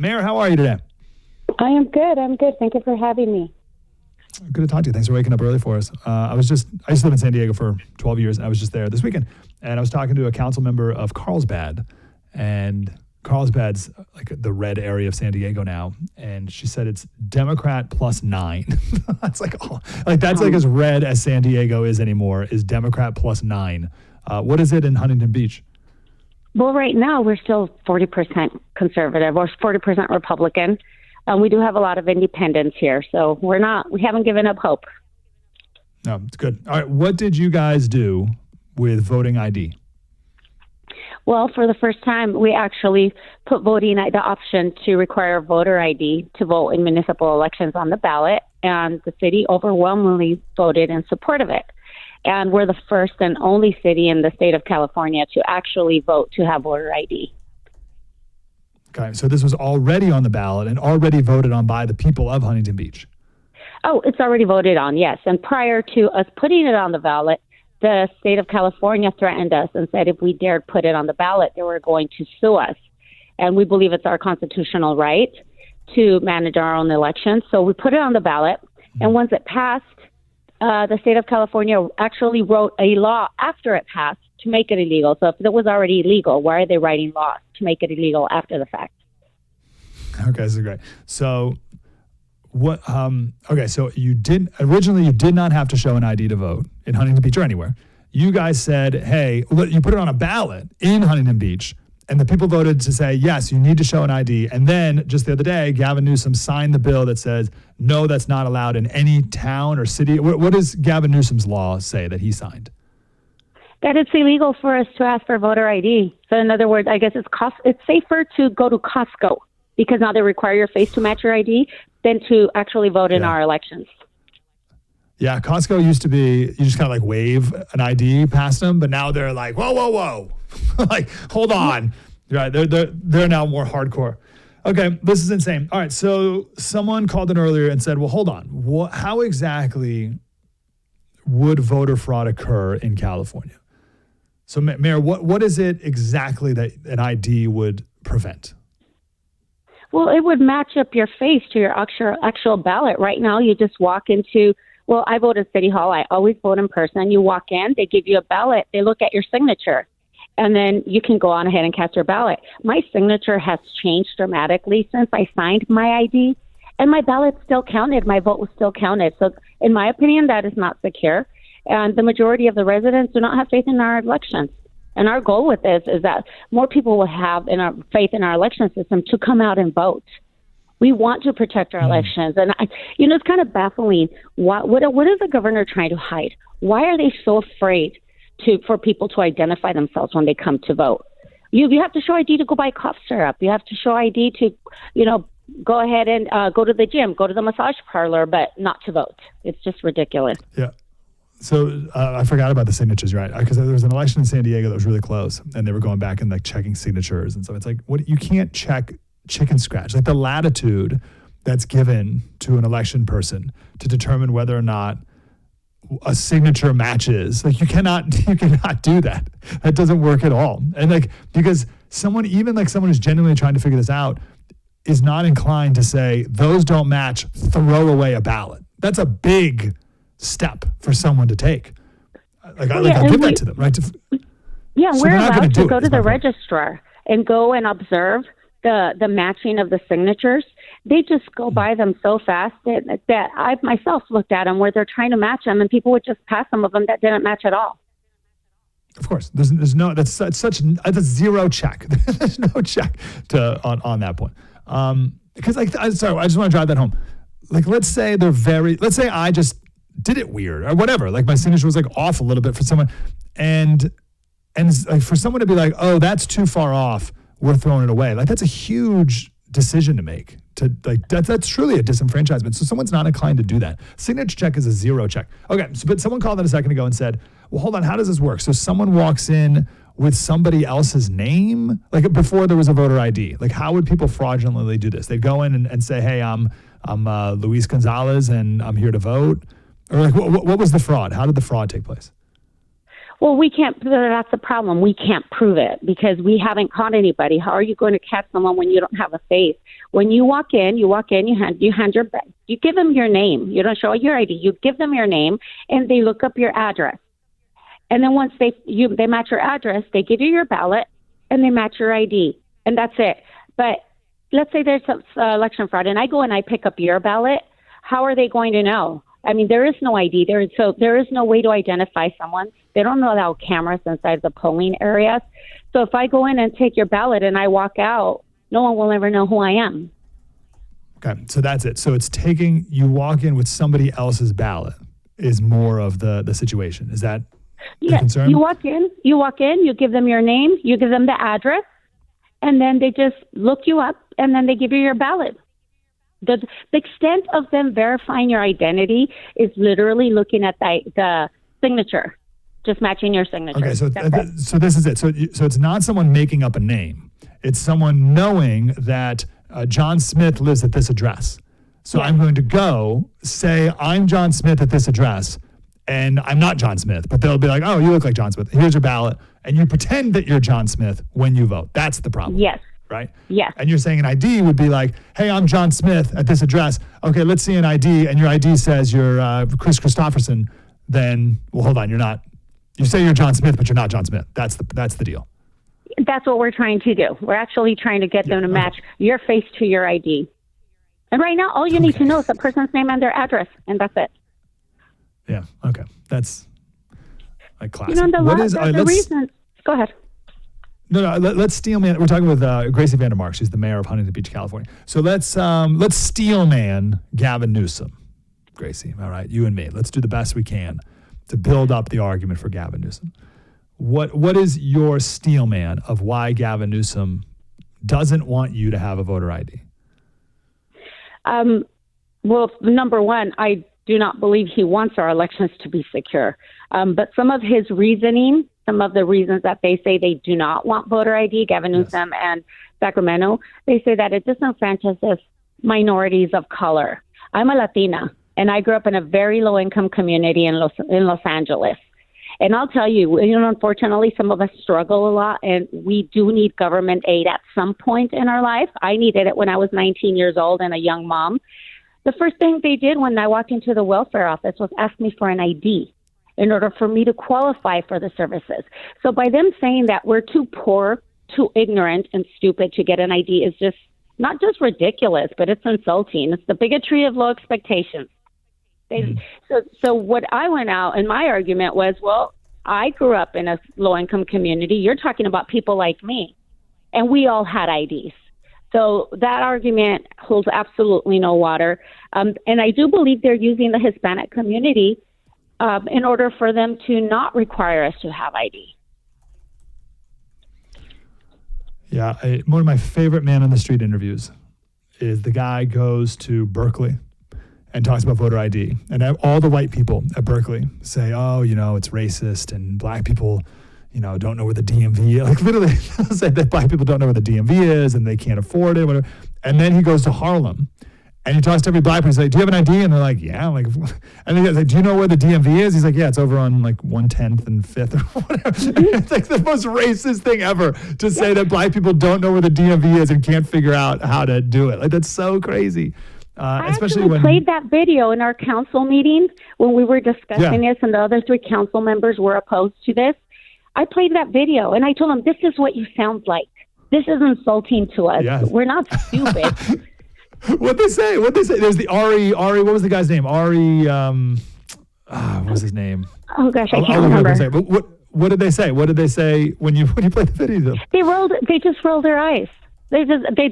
Mayor, how are you today? I am good. Thank you for having me. Good to talk to you. Thanks for waking up early for us. I used to live in San Diego for 12 years. I was just there this weekend, and I was talking to a council member of Carlsbad, and Carlsbad's like the red area of San Diego now, and she said it's Democrat plus 9. That's that's like as red as San Diego is anymore. Is Democrat plus 9? What is it in Huntington Beach? Well, right now we're still 40% conservative or 40% Republican. We do have a lot of independents here, so we haven't given up hope. No, it's good. All right, what did you guys do with voting ID? Well, for the first time, we actually put the option to require voter ID to vote in municipal elections on the ballot, and the city overwhelmingly voted in support of it. And we're the first and only city in the state of California to actually vote to have voter ID. Okay, so this was already on the ballot and already voted on by the people of Huntington Beach. Oh, it's already voted on, yes. And prior to us putting it on the ballot, the state of California threatened us and said if we dared put it on the ballot, they were going to sue us. And we believe it's our constitutional right to manage our own elections. So we put it on the ballot. And once it passed, the state of California actually wrote a law after it passed to make it illegal. So if it was already illegal, why are they writing laws to make it illegal after the fact? Okay, this is great. So what? Okay, so you did not have to show an ID to vote in Huntington Beach or anywhere. You guys said, hey, you put it on a ballot in Huntington Beach, and the people voted to say, yes, you need to show an ID. And then just the other day, Gavin Newsome signed the bill that says, no, that's not allowed in any town or city. What does Gavin Newsome's law say that he signed? That it's illegal for us to ask for voter ID. So in other words, I guess it's safer to go to Costco because now they require your face to match your ID than to actually vote in our elections. Yeah, Costco used to be, you just kind of like wave an ID past them, but now they're like, whoa. Like, hold on. Right, they're now more hardcore. Okay, this is insane. All right, so someone called in earlier and said, well, hold on. How exactly would voter fraud occur in California? So, Mayor, what is it exactly that an ID would prevent? Well, it would match up your face to your actual ballot. Right now, you just walk into, I vote at City Hall. I always vote in person. You walk in, they give you a ballot. They look at your signature, and then you can go on ahead and cast your ballot. My signature has changed dramatically since I signed my ID, and my ballot still counted. My vote was still counted. So, in my opinion, that is not secure. And the majority of the residents do not have faith in our elections. And our goal with this is that more people will have faith in our election system to come out and vote. We want to protect our elections. And, it's kind of baffling. What is the governor trying to hide? Why are they so afraid for people to identify themselves when they come to vote? You have to show ID to go buy cough syrup. You have to show ID to, go ahead and go to the gym, go to the massage parlor, but not to vote. It's just ridiculous. Yeah. So I forgot about the signatures, right? Because there was an election in San Diego that was really close, and they were going back and like checking signatures and stuff. It's like, you can't check chicken scratch. Like the latitude that's given to an election person to determine whether or not a signature matches. Like you cannot do that. That doesn't work at all. And because someone who's genuinely trying to figure this out is not inclined to say those don't match, throw away a ballot. That's a big step for someone to take. I'll give that to them, right? We're allowed to go to the registrar and go and observe the matching of the signatures. They just go by them so fast that I've myself looked at them where they're trying to match them, and people would just pass some of them that didn't match at all. Of course, there's no that's a zero check. There's no check on that point. Because I just want to drive that home. Like let's say I just did it weird or whatever. Like my signature was like off a little bit for someone, and like for someone to be like, oh, that's too far off, we're throwing it away. Like that's a huge decision to make. That's truly a disenfranchisement. So someone's not inclined to do that. Signature check is a zero check. Okay, but someone called in a second ago and said, well, hold on, how does this work? So someone walks in with somebody else's name, like before there was a voter ID. Like how would people fraudulently do this? They'd go in and say, hey, I'm Luis Gonzalez and I'm here to vote. Or like, what was the fraud? How did the fraud take place? Well, we can't. That's the problem. We can't prove it because we haven't caught anybody. How are you going to catch someone when you don't have a face? When you walk in, you hand your, you give them your name. You don't show your ID. You give them your name, and they look up your address. And then once they match your address, they give you your ballot, and they match your ID, and that's it. But let's say there's some election fraud, and I go and I pick up your ballot. How are they going to know? I mean, there is no ID. There is no way to identify someone. They don't allow cameras inside the polling areas. So if I go in and take your ballot and I walk out, no one will ever know who I am. Okay, so that's it. So it's you walk in with somebody else's ballot is more of the situation. Is that the concern? You walk in, you give them your name, you give them the address, and then they just look you up, and then they give you your ballot. The extent of them verifying your identity is literally looking at the signature, just matching your signature. Okay, so this is it. So it's not someone making up a name. It's someone knowing that John Smith lives at this address. So I'm going to go say I'm John Smith at this address, and I'm not John Smith, but they'll be like, oh, you look like John Smith. Here's your ballot. And you pretend that you're John Smith when you vote. That's the problem. Yes. Right? Yes. And you're saying an ID would be like, hey, I'm John Smith at this address. Okay, let's see an ID. And your ID says you're Chris Christopherson. Then, well, hold on, you're not. You say you're John Smith, but you're not John Smith. That's the deal. That's what we're trying to do. We're actually trying to get them to match your face to your ID. And right now, all you need to know is the person's name and their address, and that's it. Yeah, okay. That's like classic. You know, the reason. Go ahead. No, let's steel man. We're talking with Gracey Van Der Mark. She's the mayor of Huntington Beach, California. So let's steel man Gavin Newsome. Gracey, all right, you and me. Let's do the best we can to build up the argument for Gavin Newsome. What is your steel man of why Gavin Newsome doesn't want you to have a voter ID? Well, number one, I do not believe he wants our elections to be secure. But some of his reasoning, some of the reasons that they say they do not want voter ID, Gavin Newsome and Sacramento, they say that it disenfranchises minorities of color. I'm a Latina, and I grew up in a very low-income community in Los Angeles. And I'll tell you, unfortunately, some of us struggle a lot, and we do need government aid at some point in our life. I needed it when I was 19 years old and a young mom. The first thing they did when I walked into the welfare office was ask me for an ID in order for me to qualify for the services. So by them saying that we're too poor, too ignorant, and stupid to get an ID is just not just ridiculous, but it's insulting. It's the bigotry of low expectations. So what I went out, and my argument was, well, I grew up in a low-income community. You're talking about people like me, and we all had IDs. So that argument holds absolutely no water. And I do believe they're using the Hispanic community in order for them to not require us to have ID. Yeah, one of my favorite man on the street interviews is the guy goes to Berkeley and talks about voter ID. And all the white people at Berkeley say, oh, it's racist and black people, don't know where the DMV is. Like literally say that black people don't know where the DMV is and they can't afford it, whatever. And then he goes to Harlem and he talks to every black person. He's like, do you have an ID? And they're like, yeah. Like, and he's like, do you know where the DMV is? He's like, yeah, it's over on like 110th and 5th or whatever. It's like the most racist thing ever to say that black people don't know where the DMV is and can't figure out how to do it. Like, that's so crazy. I especially actually when played that video in our council meeting when we were discussing this, and the other 3 council members were opposed to this. I played that video, and I told them, this is what you sound like. This is insulting to us. Yes. We're not stupid. What'd they say? There's the Ari, what was the guy's name? Ari, what was his name? Oh, gosh, I can't remember. What did they say? What did they say when you played the video? They just rolled their eyes. They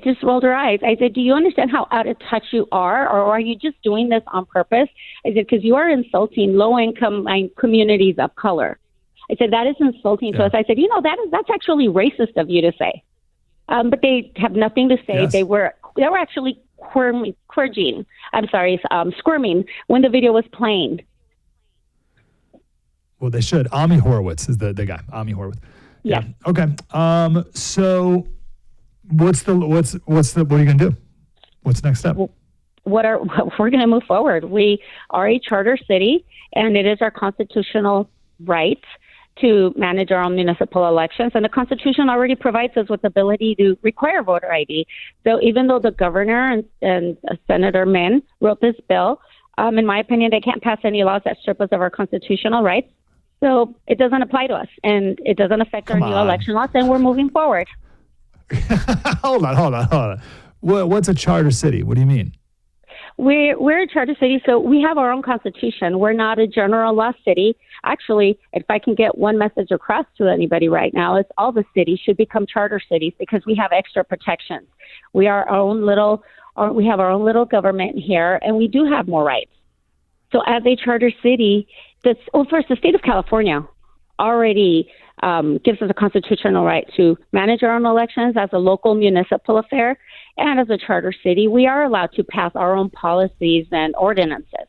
just rolled their eyes. I said, do you understand how out of touch you are, or are you just doing this on purpose? I said, because you are insulting low-income communities of color. I said, that is insulting to us. I said, that's actually racist of you to say. But they have nothing to say. Yes. They were actually squirming when the video was playing. Well, they should. Ami Horowitz is the guy. Ami Horowitz. Yeah. Okay. So what are you going to do? What's the next step? We're going to move forward. We are a charter city, and it is our constitutional right to manage our own municipal elections. And the Constitution already provides us with the ability to require voter ID. So even though the governor and Senator Min wrote this bill, in my opinion, they can't pass any laws that strip us of our constitutional rights. So it doesn't apply to us, and it doesn't affect our new election laws, and we're moving forward. Hold on. What's a charter city? What do you mean? We're a charter city, so we have our own constitution. We're not a general law city. Actually, if I can get one message across to anybody right now, it's all the cities should become charter cities because we have extra protections. We have our own little government here, and we do have more rights. So as a charter city, first, the state of California already gives us a constitutional right to manage our own elections as a local municipal affair. And as a charter city, we are allowed to pass our own policies and ordinances.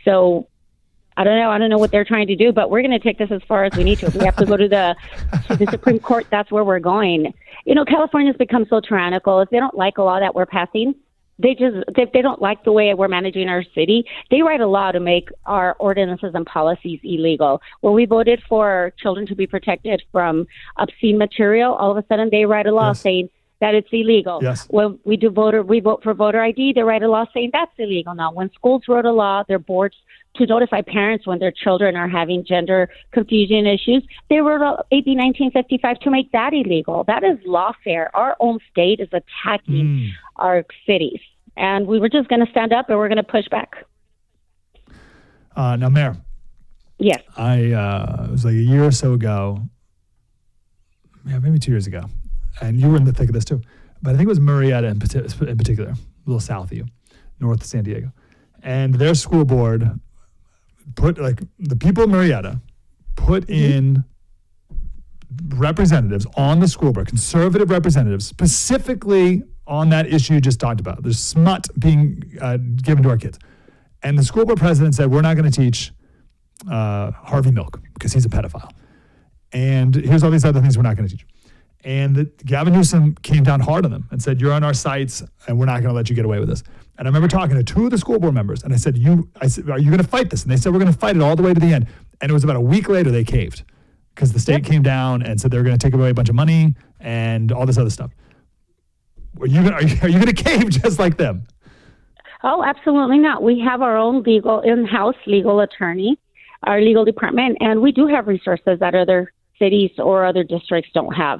So I don't know what they're trying to do, but we're going to take this as far as we need to. If we have to go to the Supreme Court, that's where we're going. California's become so tyrannical. If they don't like a law that we're passing, if they don't like the way we're managing our city, they write a law to make our ordinances and policies illegal. When we voted for children to be protected from obscene material, all of a sudden they write a law saying that it's illegal. Yes. When we vote for voter ID, they write a law saying that's illegal now. When schools wrote a law, their boards to notify parents when their children are having gender confusion issues, they wrote AB 1955 to make that illegal. That is lawfare. Our own state is attacking our cities. And we were just going to stand up and we're going to push back. Now, Mayor. Yes. It was like a year or so ago, maybe 2 years ago, and you were in the thick of this too, but I think it was Murrieta in particular, a little south of you, north of San Diego. And their school board the people of Murrieta put in representatives on the school board, conservative representatives, specifically on that issue you just talked about. There's smut being given to our kids. And the school board president said, we're not going to teach Harvey Milk because he's a pedophile. And here's all these other things we're not going to teach. And Gavin Newsome came down hard on them and said, you're on our sites and we're not going to let you get away with this. And I remember talking to two of the school board members and I said, are you going to fight this? And they said, we're going to fight it all the way to the end. And it was about a week later they caved because the state came down and said they were going to take away a bunch of money and all this other stuff. Are you going to cave just like them? Oh, absolutely not. We have our own in-house legal attorney, our legal department, and we do have resources that other cities or other districts don't have.